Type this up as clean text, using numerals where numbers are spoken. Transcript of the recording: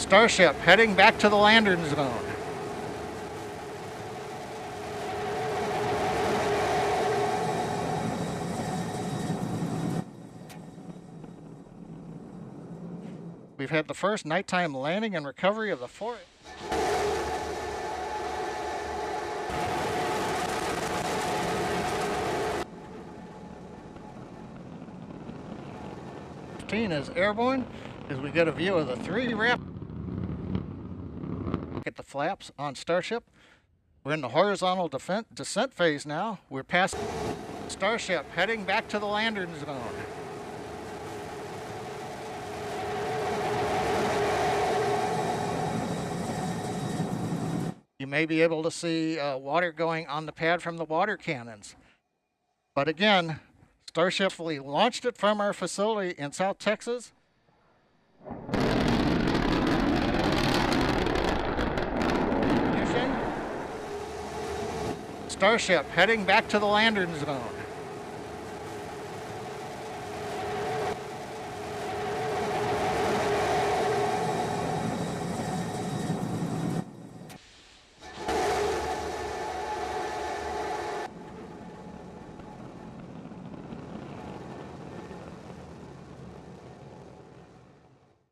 Starship heading back to the landing zone. We've had the first nighttime landing and recovery of the four. Is airborne as we get a view of the three wrap. Look at the flaps on Starship. We're in the horizontal descent phase now. We're past Starship heading back to the landing zone. You may be able to see water going on the pad from the water cannons. But again, Starship fully launched it from our facility in South Texas. Starship heading back to the landing zone.